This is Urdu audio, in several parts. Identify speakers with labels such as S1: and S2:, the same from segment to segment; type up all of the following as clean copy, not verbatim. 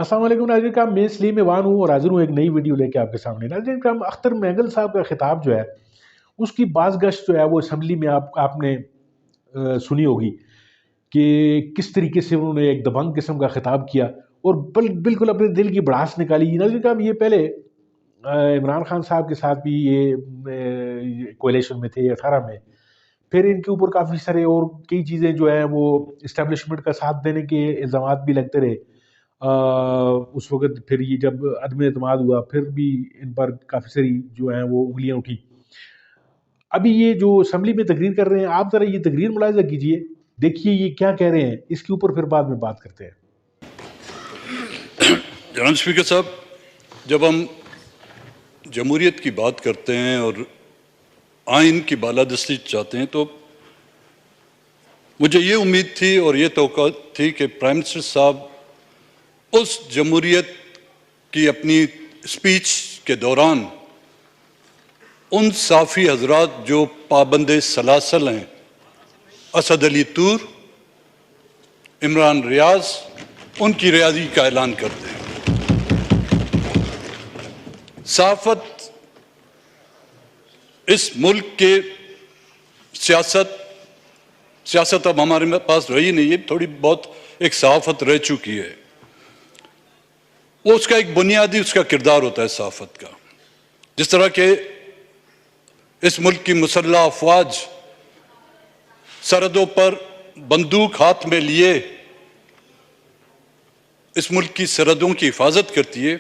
S1: السلام علیکم ناظرین کرام، میں سلیم ایوان ہوں اور حاضر ہوں ایک نئی ویڈیو لے کے آپ کے سامنے۔ ناظرین کرام، اختر مینگل صاحب کا خطاب جو ہے اس کی باز گشت جو ہے وہ اسمبلی میں آپ نے سنی ہوگی کہ کس طریقے سے انہوں نے ایک دبنگ قسم کا خطاب کیا اور بالکل اپنے دل کی بڑاس نکالی۔ ناظرین کرام، یہ پہلے عمران خان صاحب کے ساتھ بھی یہ کولیشن میں تھے 18 میں، پھر ان کے اوپر کافی سارے اور کئی چیزیں جو ہیں وہ اسٹیبلشمنٹ کا ساتھ دینے کے الزامات بھی لگتے رہے۔ اس وقت پھر یہ جب عدم اعتماد ہوا پھر بھی ان پر کافی ساری جو ہیں وہ انگلیاں اٹھی۔ ابھی یہ جو اسمبلی میں تقریر کر رہے ہیں، آپ ذرا یہ تقریر ملاحظہ کیجئے، دیکھیے یہ کیا کہہ رہے ہیں، اس کے اوپر پھر بعد میں بات کرتے ہیں۔
S2: جناب اسپیکر صاحب، جب ہم جمہوریت کی بات کرتے ہیں اور آئین کی بالادستی چاہتے ہیں تو مجھے یہ امید تھی اور یہ توقع تھی کہ پرائم منسٹر صاحب اس جمہوریت کی اپنی اسپیچ کے دوران ان صحافی حضرات جو پابند سلاسل ہیں، اسد علی طور، عمران ریاض، ان کی رہائی کا اعلان کرتے ہیں۔ صحافت اس ملک کے سیاست اب ہمارے پاس رہی نہیں ہے، تھوڑی بہت ایک صحافت رہ چکی ہے۔ وہ اس کا ایک بنیادی اس کا کردار ہوتا ہے صحافت کا، جس طرح کہ اس ملک کی مسلح افواج سرحدوں پر بندوق ہاتھ میں لیے اس ملک کی سرحدوں کی حفاظت کرتی ہے،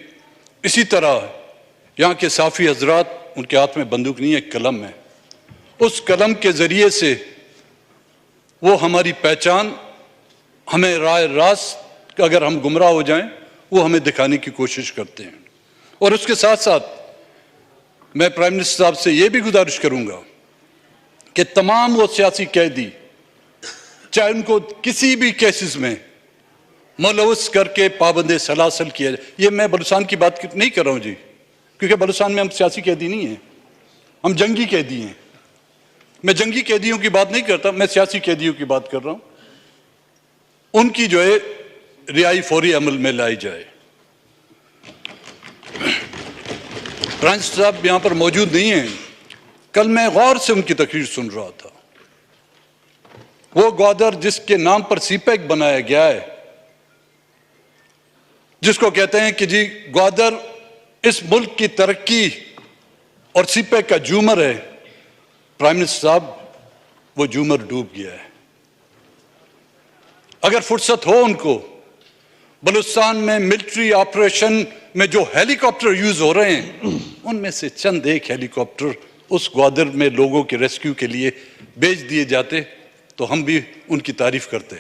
S2: اسی طرح یہاں کے صحافی حضرات، ان کے ہاتھ میں بندوق نہیں ہے، قلم ہے۔ اس قلم کے ذریعے سے وہ ہماری پہچان، ہمیں راہ راست اگر ہم گمراہ ہو جائیں وہ ہمیں دکھانے کی کوشش کرتے ہیں۔ اور اس کے ساتھ ساتھ میں پرائم منسٹر صاحب سے یہ بھی گزارش کروں گا کہ تمام وہ سیاسی قیدی، چاہے ان کو کسی بھی کیسز میں ملوث کر کے پابند سلاسل کیا جائے، یہ میں بلوچستان کی بات نہیں کر رہا ہوں جی، کیونکہ بلوچستان میں ہم سیاسی قیدی نہیں ہیں، ہم جنگی قیدی ہیں۔ میں جنگی قیدیوں کی بات نہیں کرتا، میں سیاسی قیدیوں کی بات کر رہا ہوں۔ ان کی جو ہے رہائی فوری عمل میں لائی جائے۔ پرائم منسٹر صاحب یہاں پر موجود نہیں ہیں، کل میں غور سے ان کی تقریر سن رہا تھا۔ وہ گوادر جس کے نام پر سی پیک بنایا گیا ہے، جس کو کہتے ہیں کہ جی گوادر اس ملک کی ترقی اور سی پیک کا جومر ہے، پرائم منسٹر صاحب وہ جومر ڈوب گیا ہے۔ اگر فرصت ہو ان کو، بلوچستان میں ملٹری آپریشن میں جو ہیلی کاپٹر یوز ہو رہے ہیں، ان میں سے چند ایک ہیلی کاپٹر اس گوادر میں لوگوں کے ریسکیو کے لیے بھیج دیے جاتے تو ہم بھی ان کی تعریف کرتے۔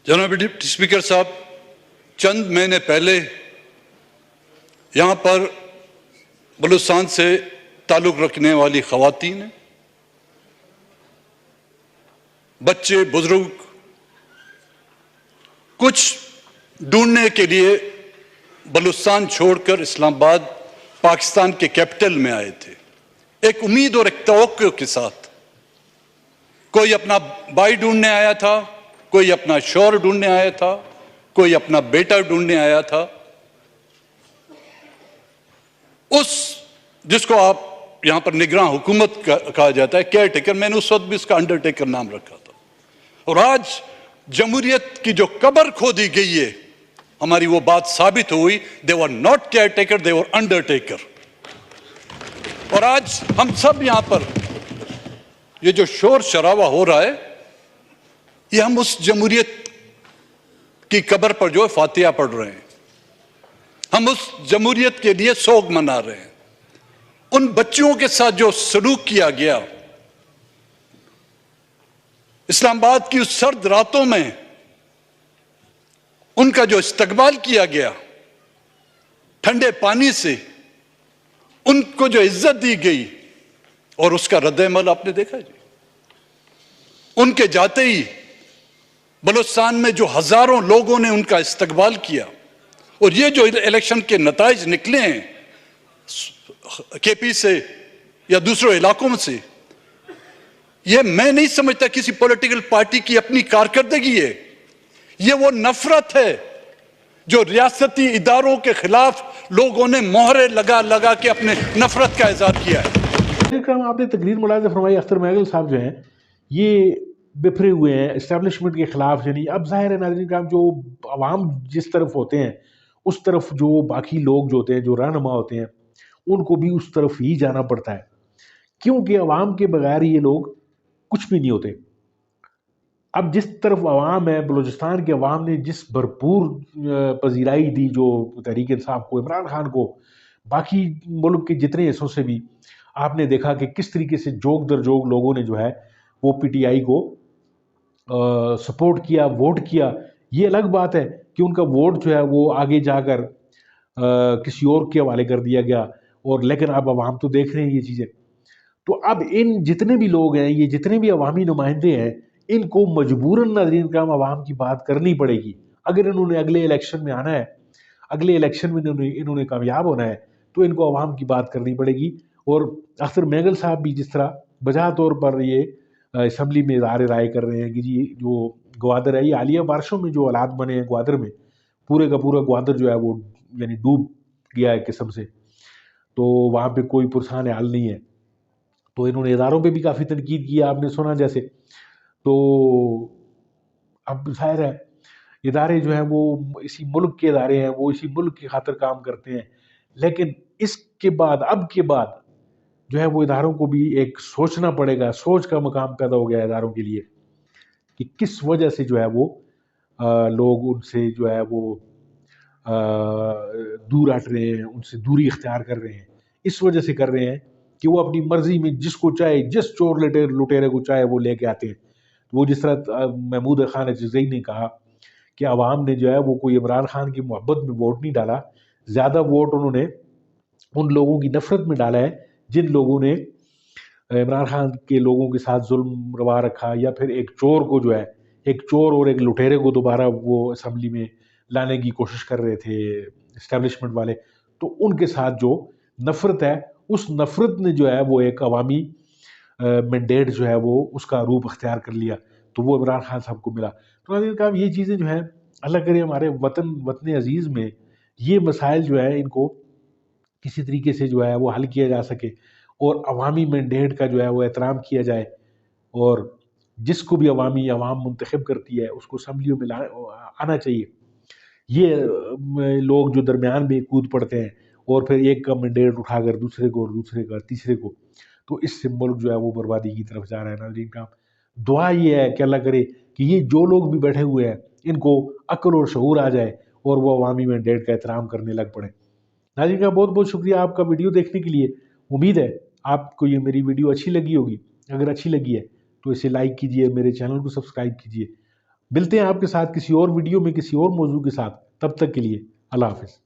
S2: جناب ڈپٹی اسپیکر صاحب، چند مہینے پہلے یہاں پر بلوچستان سے تعلق رکھنے والی خواتین ہیں، بچے، بزرگ، کچھ ڈھونڈنے کے لیے بلوچستان چھوڑ کر اسلام آباد پاکستان کے کیپٹل میں آئے تھے، ایک امید اور ایک توقع کے ساتھ۔ کوئی اپنا بھائی ڈھونڈنے آیا تھا، کوئی اپنا شوہر ڈھونڈنے آیا تھا، کوئی اپنا بیٹا ڈھونڈنے آیا تھا۔ جس کو آپ یہاں پر نگراں حکومت کہا جاتا ہے، کیئر ٹیکر، میں نے اس وقت بھی اس کا انڈر ٹیکر نام رکھا تھا۔ اور آج جمہوریت کی جو قبر کھودی گئی ہے، ہماری وہ بات ثابت ہوئی، they were not caretaker, they were undertaker۔ اور آج ہم سب یہاں پر یہ جو شور شرابہ ہو رہا ہے، یہ ہم اس جمہوریت کی قبر پر جو فاتحہ پڑھ رہے ہیں، ہم اس جمہوریت کے لیے سوگ منا رہے ہیں۔ ان بچوں کے ساتھ جو سلوک کیا گیا اسلام آباد کی اس سرد راتوں میں، ان کا جو استقبال کیا گیا ٹھنڈے پانی سے، ان کو جو عزت دی گئی، اور اس کا رد عمل آپ نے دیکھا جی۔ ان کے جاتے ہی بلوچستان میں جو ہزاروں لوگوں نے ان کا استقبال کیا، اور یہ جو الیکشن کے نتائج نکلے ہیں کے پی سے یا دوسرے علاقوں سے، یہ میں نہیں سمجھتا کسی پولیٹیکل پارٹی کی اپنی کارکردگی ہے، یہ وہ نفرت ہے جو ریاستی اداروں کے خلاف لوگوں نے مہرے لگا لگا کے اپنے نفرت کا اظہار کیا ہے۔
S1: آپ نے تقریر ملاحظہ فرمائی، اختر مہگل صاحب جو ہیں یہ بفرے ہوئے ہیں اسٹیبلشمنٹ کے خلاف، یعنی اب ظاہر ہے ناظرین کرام جو عوام جس طرف ہوتے ہیں اس طرف جو باقی لوگ جو ہوتے ہیں جو رہنما ہوتے ہیں ان کو بھی اس طرف ہی جانا پڑتا ہے، کیونکہ عوام کے بغیر یہ لوگ کچھ بھی نہیں ہوتے۔ اب جس طرف عوام ہے، بلوچستان کے عوام نے جس بھرپور پذیرائی دی جو تحریک انصاف کو، عمران خان کو، باقی ملک کے جتنے حصوں سے بھی آپ نے دیکھا کہ کس طریقے سے جوگ در جوگ لوگوں نے جو ہے وہ پی ٹی آئی کو سپورٹ کیا، ووٹ کیا۔ یہ الگ بات ہے کہ ان کا ووٹ جو ہے وہ آگے جا کر کسی اور کے حوالے کر دیا گیا، اور لیکن اب عوام تو دیکھ رہے ہیں یہ چیزیں۔ تو اب ان جتنے بھی لوگ ہیں، یہ جتنے بھی عوامی نمائندے ہیں، ان کو مجبوراً ناظرین کرام عوام کی بات کرنی پڑے گی۔ اگر انہوں نے اگلے الیکشن میں آنا ہے، اگلے الیکشن میں انہوں نے کامیاب ہونا ہے، تو ان کو عوام کی بات کرنی پڑے گی۔ اور اختر مہگل صاحب بھی جس طرح بجا طور پر یہ اسمبلی میں اظہار رائے کر رہے ہیں کہ جی جو گوادر ہے، یہ حالیہ بارشوں میں جو حالات بنے ہیں گوادر میں، پورے کا پورا گوادر جو ہے وہ یعنی ڈوب گیا ہے قسم سے، تو وہاں پہ کوئی پرسان حال نہیں ہے۔ تو انہوں نے اداروں پہ بھی کافی تنقید کی، آپ نے سنا جیسے۔ تو اب ظاہر ہے ادارے جو ہیں وہ اسی ملک کے ادارے ہیں، وہ اسی ملک کی خاطر کام کرتے ہیں، لیکن اس کے بعد اب کے بعد جو ہے وہ اداروں کو بھی ایک سوچنا پڑے گا، سوچ کا مقام پیدا ہو گیا اداروں کے لیے کہ کس وجہ سے جو ہے وہ لوگ ان سے جو ہے وہ دور ہٹ رہے ہیں، ان سے دوری اختیار کر رہے ہیں۔ اس وجہ سے کر رہے ہیں کہ وہ اپنی مرضی میں جس کو چاہے، جس چور لٹیرے کو چاہے وہ لے کے آتے ہیں۔ وہ جس طرح محمود خان اجزئی نے کہا کہ عوام نے جو ہے وہ کوئی عمران خان کی محبت میں ووٹ نہیں ڈالا، زیادہ ووٹ انہوں نے ان لوگوں کی نفرت میں ڈالا ہے جن لوگوں نے عمران خان کے لوگوں کے ساتھ ظلم روا رکھا، یا پھر ایک چور کو جو ہے، ایک چور اور ایک لٹیرے کو دوبارہ وہ اسمبلی میں لانے کی کوشش کر رہے تھے اسٹیبلشمنٹ والے، تو ان کے ساتھ جو نفرت ہے، اس نفرت نے جو ہے وہ ایک عوامی مینڈیٹ جو ہے وہ اس کا روپ اختیار کر لیا، تو وہ عمران خان صاحب کو ملا۔ تو ناظرین کرام یہ چیزیں جو ہیں اللہ کرے ہمارے وطن عزیز میں یہ مسائل جو ہے ان کو کسی طریقے سے جو ہے وہ حل کیا جا سکے، اور عوامی مینڈیٹ کا جو ہے وہ احترام کیا جائے، اور جس کو بھی عوام منتخب کرتی ہے اس کو اسمبلیوں میں آنا چاہیے۔ یہ لوگ جو درمیان میں کود پڑتے ہیں اور پھر ایک کا مینڈیٹ اٹھا کر دوسرے کو، اور دوسرے کا تیسرے کو، تو اس سے ملک جو ہے وہ بربادی کی طرف جا رہا ہے۔ ناظرین کرام دعا یہ ہے کہ اللہ کرے کہ یہ جو لوگ بھی بیٹھے ہوئے ہیں ان کو عقل اور شعور آ جائے اور وہ عوامی مینڈیٹ کا احترام کرنے لگ پڑے۔ ناظرین کا بہت بہت شکریہ آپ کا ویڈیو دیکھنے کے لیے۔ امید ہے آپ کو یہ میری ویڈیو اچھی لگی ہوگی۔ اگر اچھی لگی ہے تو اسے لائک کیجئے، میرے چینل کو سبسکرائب کیجئے۔ ملتے ہیں آپ کے ساتھ کسی اور ویڈیو میں کسی اور موضوع کے ساتھ، تب تک کے لیے اللہ حافظ۔